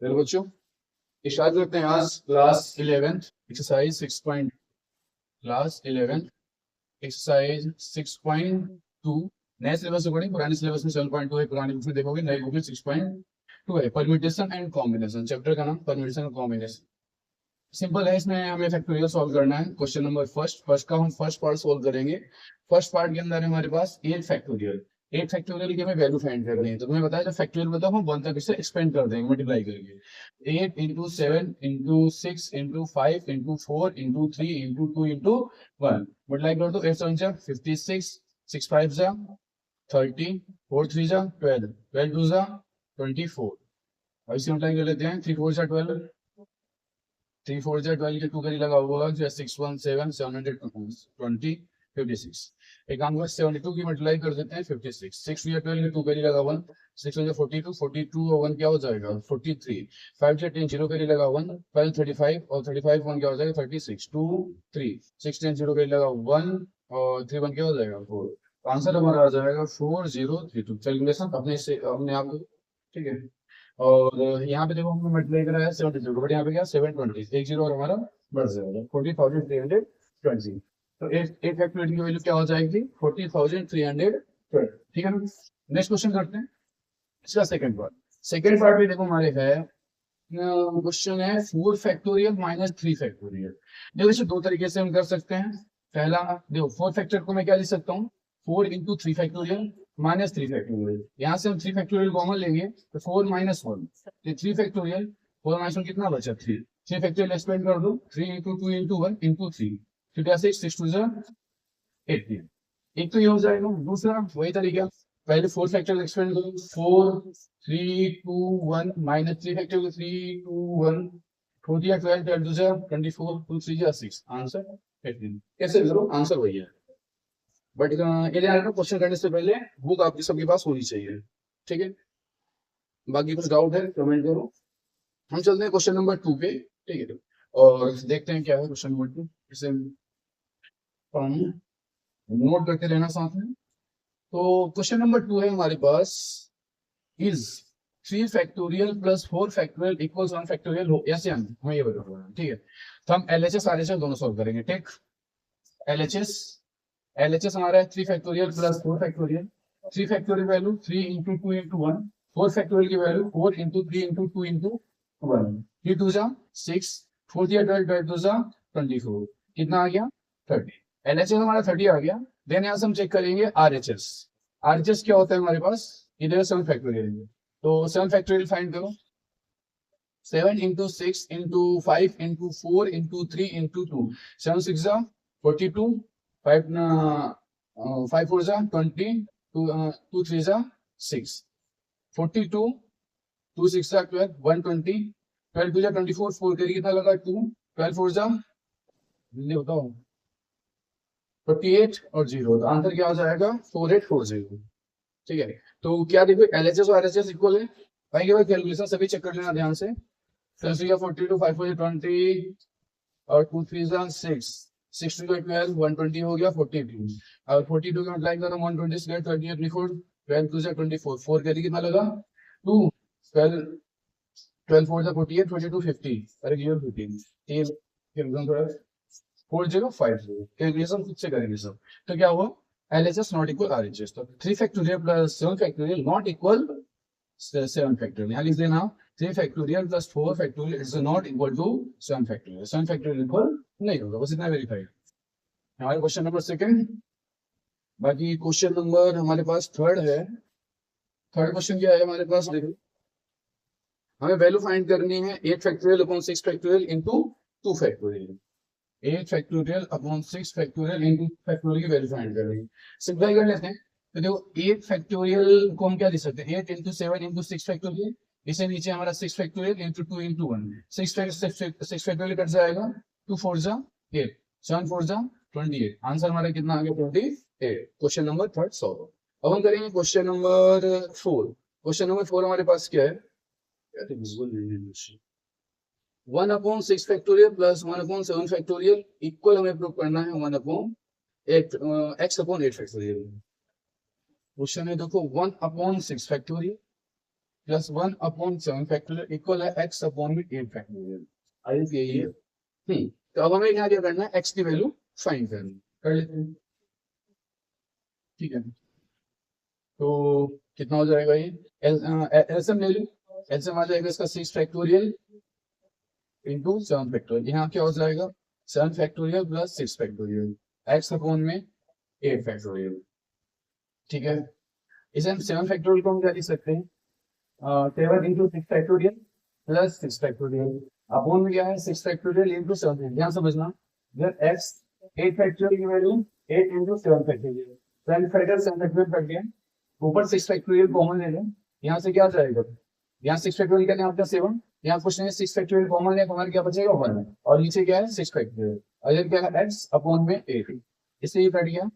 मेरे बच्चों स्टार्ट करते हैं आज class 11th exercise 6 point class 11th exercise 6.2 नए सिलेबस अकॉर्डिंग पुराने सिलेबस में 7.2 है, पुराने बुक में देखोगे नए बुक में 6.2 है। परम्यूटेशन एंड कॉम्बिनेशन चैप्टर का नाम परम्यूटेशन एंड कॉम्बिनेशन सिंपल है। इसमें हमें फैक्टोरियल सॉल्व करना है। क्वेश्चन नंबर फर्स्ट का हम फर्स्ट पार्ट सॉल्व करेंगे। फर्स्ट पार्ट के अंदर है हमारे पास 8 फैक्टोरियल की हमें वैल्यू फाइंड करनी है। तो तुम्हें बताया जब फैक्टोरियल बताओ हम 1 तक इसे एक्सपेंड कर देंगे मल्टीप्लाई करके। 8 into 7 into 6 into 5 into 4 into 3 into 2 into 1 multiply कर दो। 8 7 जा 56, 6 5 जा 30, 4 3 जा 12, 12 2 जा 24। अब इसे मल्टीप्लाई कर लेते हैं। 3 4 जा 12, 3 4 जा 12 के 2 करी लगा हुआ जो 6 1 7 720 56। एक काम कर 72 की मल्टीप्लाई कर देते हैं 56। 6 या 12 के 2 करी लगा 1, 6 1 42, 42 और 1 क्या हो जाएगा 43। 5 से 10 0 करी लगा 1, 12 35 और 35 1 क्या हो जाएगा 36। 2 3 6 10 0 करी लगा 1 और 3 1 क्या हो जाएगा 4। आंसर हमारा आ जाएगा 4032। कैलकुलेशन अपने आप को ठीक है। और यहाँ पे देखो हमने मल्टीप्लाई करा है 72 बट यहाँ पे क्या 720 एक जीरो और हमारा बढ़ जाएगा 40,320। तो एक फैक्टोरियल की वैल्यू क्या हो जाएगी 40,320। ठीक है ना। नेक्स्ट क्वेश्चन करते हैं इसका सेकंड पार्ट भी देखो हमारे है। क्वेश्चन है 4 फैक्टोरियल माइनस 3 फैक्टोरियल। देखो इसे दो तरीके से हम कर सकते हैं। पहला देखो 4 फैक्टर को मैं क्या लिख सकता हूँ 4 इंटू 3 फैक्टोरियल माइनस 3 फैक्टोरियल। यहाँ से हम 3 फैक्टोरियल कॉमन लेंगे तो 4 माइनस 1 3 फैक्टोरियल 4 माइनस 1 कितना बचा 3। 3 फैक्टोरियल एक्सपेंड कर दो 3 इंटू 2 इंटू 1 इंटू 3 फिर 6 2 18। एक तो ये हो जाएगा। दूसरा वही तरीका पहले 4 फैक्टोरियल एक्सपेंड करो 4 3 2 1 माइनस 3 फैक्टोरियल 3 2 1 4 दिया 12 12 2 24 2 3 6 आंसर 18। कैसे करो आंसर वही है बट ये ध्यान रखना क्वेश्चन करने से पहले बुक आपके सबके पास होनी चाहिए। ठीक है। बाकी कुछ डाउट है कमेंट करो। हम चलते हैं क्वेश्चन नंबर 2 पे। ठीक है और देखते हैं क्या है क्वेश्चन नंबर 2। इसे नोट करते रहना साथ में। तो क्वेश्चन नंबर 2 है हमारे पास is 3 factorial plus 4 factorial equals 1 factorial हो ऐसे हमें ये बताना है। ठीक है तो हम एलएचएस आरएचएस दोनों सॉल्व करेंगे। ठीक एलएचएस हमारा है 3 factorial plus 4 factorial. 3 factorial value 3 into 2 into 1। 4 factorial की वैल्यू 4 इंटू 3 इंटू 2 इंटू 1। 3 2 जा 6 4 दिया 12 12 2 जा 24 कितना आ गया 30। एलएचएस हमारा 30 आ गया। देन यहाँ से हम चेक करेंगे आरएचएस। आरएचएस क्या होता है हमारे पास इधर 7 फैक्टोरियल तो 7 फैक्टोरियल फाइंड करो। 7 into 6 into 5 into 4 into 3 into 2 7 6 जा 42 5 5 4 जा 20 2 3 जा 6 42 2 6 जा 12 120 12 2 जा 24 4 करिए कितना लगा 2 12 4 जा जल्दी बताओ 48 और 0 तो आंसर क्या हो जाएगा 4840। ठीक है तो क्या देखो एलएचएस और आरएचएस इक्वल है भाई के बाद कैलकुलेशन सभी चेक कर लेना ध्यान से। 42 5 4 20 और 2 3 6 6 2 12 120 हो गया 42 और 42 का मल्टीप्लाई करो 120 से 30 24 12 2 24 4 के लिए कितना लगा 2 12 12 4 48 22 50 अरे ये 15 ये एकदम थोड़ा 4050 कैलकुलेशन खुद से करेंगे सब। तो क्या हुआ LHS नॉट इक्वल RHS तो 3 factorial plus 7 factorial not equal 7 factorial. यहाँ लिख देना 3 factorial plus 4 factorial is not equal to 7 factorial. 7 factorial equal नहीं होगा बस इतना वेरीफाई। हमारे क्वेश्चन नंबर सेकंड। बाकी क्वेश्चन नंबर हमारे पास थर्ड है। थर्ड क्वेश्चन क्या है हमारे पास देखो हमें वैल्यू फाइंड करनी है 8 factorial upon 6 factorial into 2 factorial. 8 factorial upon 6 factorial into factorial की वैल्यू फाइंड करनी है। सिंपल कर लेते हैं। तो देखो 8 फैक्टोरियल को हम क्या लिख सकते हैं 8 इंटू 7 इंटू 6 फैक्टोरियल। इसे नीचे हमारा 6 factorial into 2 into 1 6 factorial cut जाएगा 2 4 जा 8 7 4 जा 28। आंसर हमारा कितना आ गया 28। Question number third solve. अब हम करेंगे क्वेश्चन नंबर 4। क्वेश्चन नंबर 4 हमारे पास क्या है 1 upon 6 factorial plus 1 upon 7 factorial equal हमें प्रूव करना है 1 upon x upon 8 factorial. Question है देखो 1 अपॉन 6 फैक्टोरियल प्लस 1/7 इक्वल है x अपॉन में 8 फैक्टोरियल। आई यही है। तो अब हमें यहाँ क्या करना है, x की वैल्यू फाइंड करनी है, कर लेते हैं। ठीक है, तो कितना हो जाएगा ये, एलसीएम ले लो। एलसीएम आ जाएगा इसका 6 फैक्टोरियल इंटू 7 फैक्टोरियल। यहाँ क्या हो जाएगा 7 factorial plus 6 factorial, x upon में 8 फैक्टोरियल। ठीक है, इसे हम 7 फैक्टोरियल को हम क्या लिख सकते हैं, 7 into 6 factorial plus 6 factorial upon में क्या है 6 फैक्टोरियल इंटू 7 फैक्टोरियल। यहाँ समझना, जब x 8 फैक्टोरियल की value 8 into 7 factorial, 7 factorial 7 factorial cut गया, ऊपर 6 फैक्टोरियल कॉमन ले लें, यहाँ से क्या जाएगा, यहाँ 6 फैक्टोरियल का यहाँ आपका 7, यहाँ कुछ नहीं 6 फैक्टोरियल कॉमन ले, हमारे क्या बचेगा 1, और नीचे क्या है 6 फैक्टोरियल, अगर क्या है x अपॉन में 8, इससे ये कट गया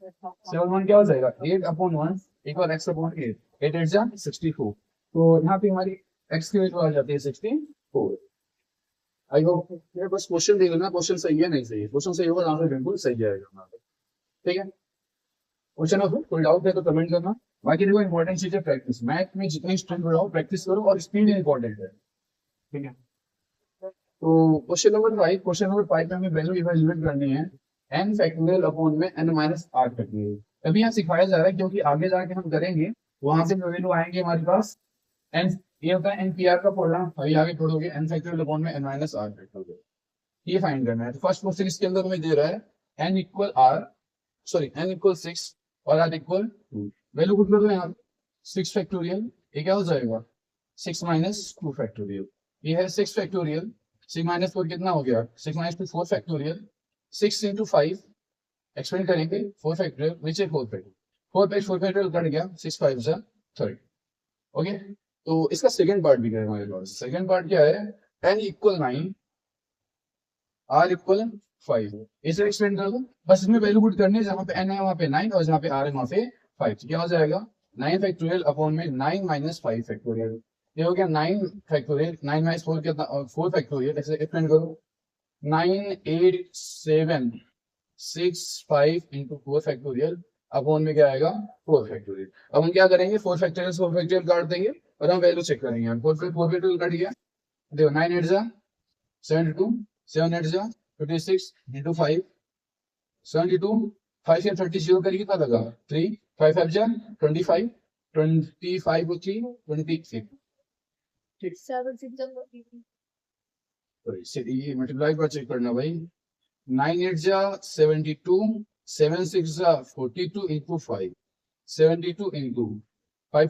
7 1 क्या हो जाएगा 8 अपॉन 1 इक्वल x अपॉन 8, 8 8 जा 64। तो यहाँ पे हमारी x की वैल्यू आ जाती है 64। आई होप ये बस क्वेश्चन देख लेना, क्वेश्चन सही है नहीं सही है, क्वेश्चन सही होगा आंसर बिल्कुल सही आएगा। ठीक है, क्वेश्चन हो कोई डाउट है तो कमेंट करना। बाकी देखो इंपॉर्टेंट चीज है प्रैक्टिस, मैथ में जितनी स्ट्रेंथ बढ़ाओ प्रैक्टिस करो और स्पीड इंपॉर्टेंट है। ठीक है, तो क्वेश्चन नंबर 5 में हमें वैल्यू इवैल्यूएट करनी है n फैक्टोरियल अपॉन में n माइनस r फैक्टोरियल। अभी यहाँ सिखाया जा रहा है क्योंकि आगे जाके हम करेंगे वहां से वैल्यू आएंगे हमारे पास n, ये होता है npr का फॉर्मूला, अभी आगे पढ़ोगे n फैक्टोरियल अपॉन में n माइनस r फैक्टोरियल, ये फाइंड करना है। तो फर्स्ट क्वेश्चन इसके अंदर हमें दे रहा है n इक्वल 6 और r इक्वल 2, वैल्यू पुट कर दो यहाँ 6 फैक्टोरियल, ये क्या हो जाएगा 6 माइनस 2 फैक्टोरियल, ये है 6 फैक्टोरियल, 6 माइनस 4 कितना हो गया 6 माइनस 2 4 फैक्टोरियल, 6 इंटू 5 एक्सपेंड करेंगे 4 फैक्टोरियल, नीचे 4 फैक्टोरियल, 4 फैक्टोरियल कट गया 6 5 जा 30। ओके, तो इसका सेकंड पार्ट भी है हमारे पास। सेकंड पार्ट क्या है, n इक्वल 9 r इक्वल 5, इसे एक्सपेंड कर दो, बस इसमें वैल्यू पुट करनी है, जहां पे n है वहां पे 9 और जहां पे r है वहां पे 5, क्या हो जाएगा 9 फैक्टोरियल अपॉन में 9 माइनस 5 फैक्टोरियल, ये हो गया 9 फैक्टोरियल, 9 माइनस 4 कितना 4 फैक्टोरियल, ऐसे एक्सपेंड करो 9 8 7 6 5 इंटू 4 फैक्टोरियल अपॉन में क्या आएगा 4 फैक्टोरियल। अब हम क्या करेंगे 4 फैक्टोरियल काट देंगे और हम वैल्यू चेक करेंगे। 4 फैक्टोरियल कट गया, देखो 9 8 जा 72, 7 8 जा 26 इंटू 5 72, 5 से 30 जीरो करिए कितना लगा 3, 5 5 जा 25, 25 को 3 26, ठीक 7 6 ये मल्टीप्लाई पर चेक करना भाई, 9 8 जा 72, 7 6 जा 42 इंटू 5, 72 इंटू 5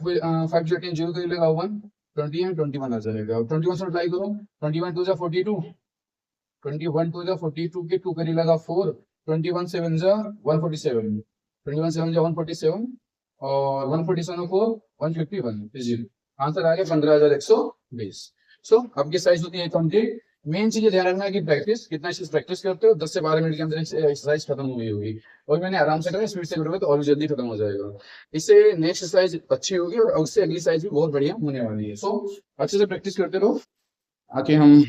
5 जो 10 जीरो करिएगा 1, 20 है 21 आ जाएगा, 21 से मल्टीप्लाई करो 21 2 जा 42, 21 2 जा 42 के 2 करिएगा 4, 21 7 जा 147, 21 7 जा 147 और 147 4 151 जीरो, आंसर आ गया 15,120। सो अब की साइज होती है कंप्लीट। मेन चीज ध्यान रखना है कि प्रैक्टिस कितना एक्सरसाइज प्रैक्टिस करते हो 10 से 12 मिनट के अंदर एक्सरसाइज खत्म हुई होगी, और मैंने आराम से करा स्पीड से करोगे तो और जल्दी खत्म हो जाएगा, इससे नेक्स्ट एक्सरसाइज अच्छी होगी और उससे अगली साइज भी बहुत बढ़िया होने वाली है। सो अच्छे से प्रैक्टिस करते रहो, आके हम